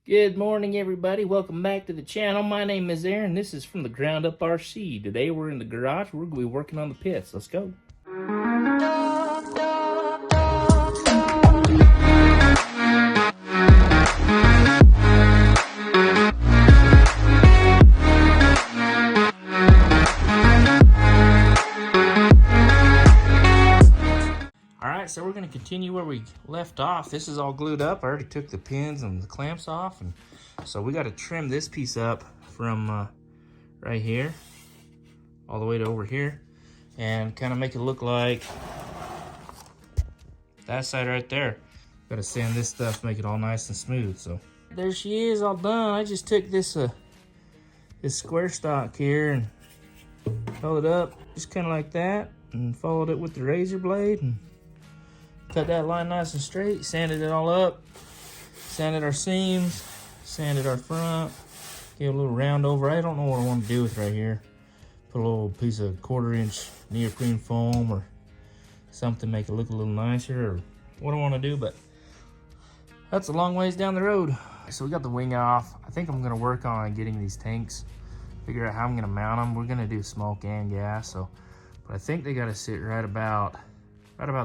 Good morning, everybody. Welcome back to the channel. My name is Aaron. This is from the Ground Up RC. Today we're in the garage. We're going to be working on the pits. Let's go. Alright, so we're going to continue where we left off. This is all glued up. I already took the pins and the clamps off, and so we got to trim this piece up from right here all the way to over here and kind of make it look like that side right there. Got to sand this stuff, make it all nice and smooth. So there she is, all done. I just took this this square stock here and held it up just kind of like that and followed it with the razor blade and cut that line nice and straight, sanded it all up, sanded our seams, sanded our front, gave a little round over. I don't know what I want to do with right here. Put a little piece of 1/4 inch neoprene foam or something, make it look a little nicer, or what I want to do, but that's a long ways down the road. So we got the wing off. I think I'm going to work on getting these tanks, figure out how I'm going to mount them. We're going to do smoke and gas, so, but I think they got to sit right about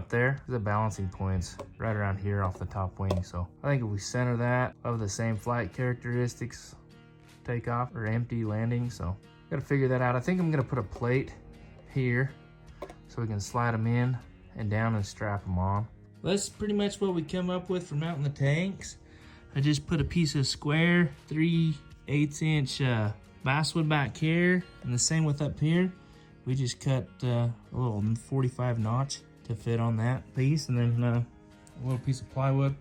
there. The balancing points right around here off the top wing. So I think if we center that, we'll have the same flight characteristics, takeoff or empty landing. So got to figure that out. I think I'm going to put a plate here so we can slide them in and down and strap them on. That's pretty much what we come up with for mounting the tanks. I just put a piece of square 3/8 inch basswood back here, and the same with up here. We just cut a little 45 notch to fit on that piece, and then a little piece of plywood.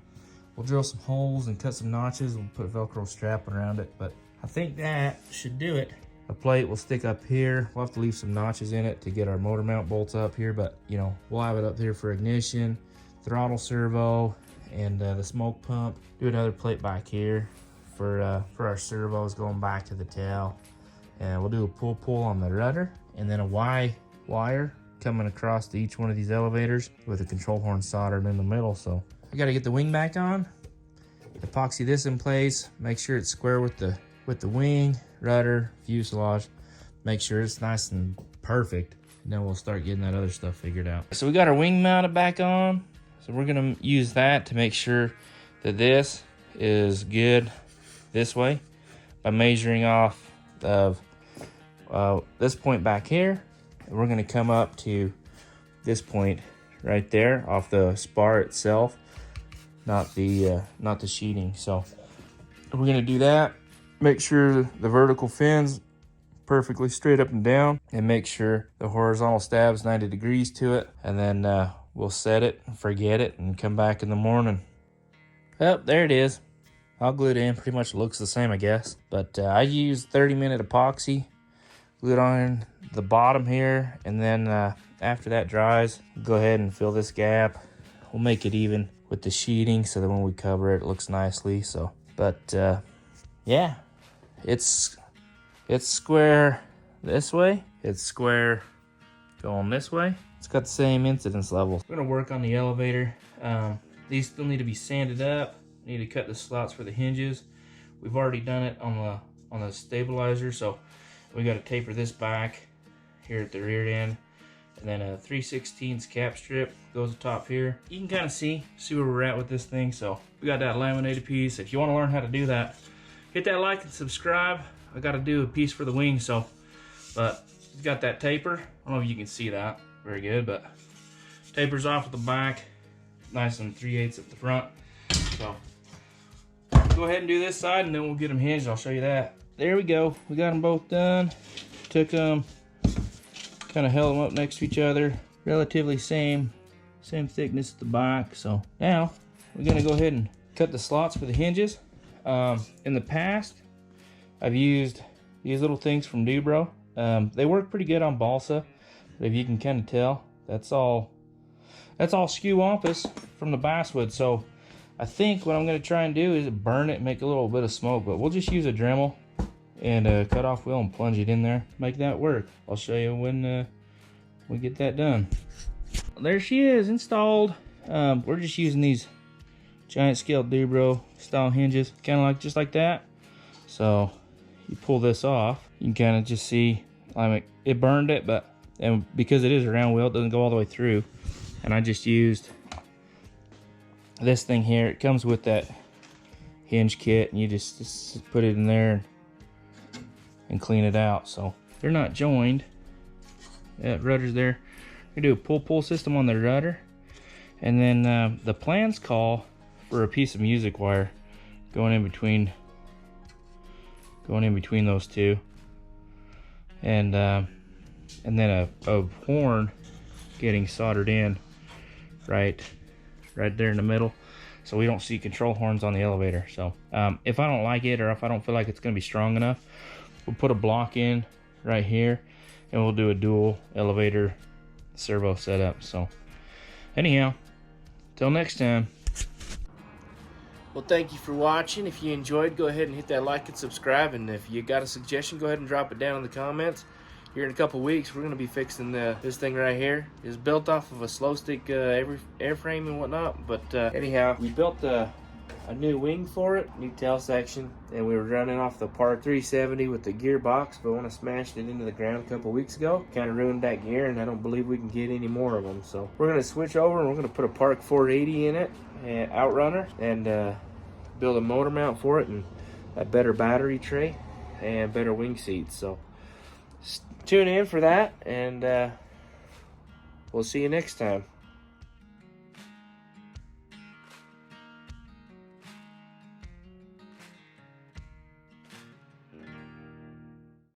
We'll drill some holes and cut some notches. We'll put a Velcro strap around it, but I think that should do it. A plate will stick up here. We'll have to leave some notches in it to get our motor mount bolts up here, but you know, we'll have it up here for ignition, throttle servo, and the smoke pump. Do another plate back here for our servos going back to the tail, and we'll do a pull on the rudder, and then a Y wire coming across to each one of these elevators with a control horn soldered in the middle. So I got to get the wing back on, epoxy this in place, make sure it's square with the wing, rudder, fuselage, make sure it's nice and perfect, and then we'll start getting that other stuff figured out. So we got our wing mounted back on, so we're going to use that to make sure that this is good this way by measuring off of this point back here. We're going to come up to this point right there off the spar itself, not the sheeting. So we're going to do that. Make sure the vertical fins perfectly straight up and down, and make sure the horizontal stab's 90 degrees to it, and then we'll set it and forget it and come back in the morning. Oh, there it is. All glued in. Pretty much looks the same, I guess. But I used 30-minute epoxy. Glued on the bottom here, and then after that dries, go ahead and fill this gap. We'll make it even with the sheeting so that when we cover it, it looks nicely. So, but yeah, it's square this way, it's square going this way. It's got the same incidence levels. We're gonna work on the elevator. These still need to be sanded up. Need to cut the slots for the hinges. We've already done it on the stabilizer, so we got to taper this back here at the rear end, and then a 3/16 cap strip goes atop here. You can kind of see where we're at with this thing. So we got that laminated piece. If you want to learn how to do that, hit that like and subscribe. I got to do a piece for the wing, so, but it's got that taper. I don't know if you can see that very good, but tapers off at the back, nice and 3/8 at the front. So go ahead and do this side, and then we'll get them hinged. I'll show you that. There we go. We got them both done. Took them, kind of held them up next to each other. Relatively same thickness at the back. So now we're gonna go ahead and cut the slots for the hinges. In the past, I've used these little things from Dubro. They work pretty good on balsa, but if you can kind of tell, that's all skew wampus from the basswood. So I think what I'm gonna try and do is burn it and make a little bit of smoke, but we'll just use a Dremel and a cut-off wheel and plunge it in there, make that work. I'll show you when we get that done. There she is, installed. We're just using these giant scale Dubro style hinges, kind of like just like that. So you pull this off, you can kind of just see, I mean, it burned it, but and because it is a round wheel, it doesn't go all the way through. And I just used this thing here. It comes with that hinge kit, and you just put it in there and clean it out. So they're not joined. That rudder's there. We do a pull system on the rudder, and then the plans call for a piece of music wire going in between those two, and then a horn getting soldered in right there in the middle, so we don't see control horns on the elevator. So if I don't like it, or if I don't feel like it's going to be strong enough, we'll put a block in right here, and we'll do a dual elevator servo setup. So anyhow, till next time. Well, thank you for watching. If you enjoyed, go ahead and hit that like and subscribe. And if you got a suggestion, go ahead and drop it down in the comments. Here in a couple weeks, we're going to be fixing this thing right here. It's built off of a slow stick airframe and whatnot. But anyhow, we built a new wing for it, new tail section, and we were running off the Par 370 with the gearbox, but when I smashed it into the ground a couple weeks ago, kind of ruined that gear, and I don't believe we can get any more of them. So we're going to switch over, and we're going to put a Park 480 in it, and Outrunner, and build a motor mount for it, and a better battery tray, and better wing seats. So tune in for that, and we'll see you next time.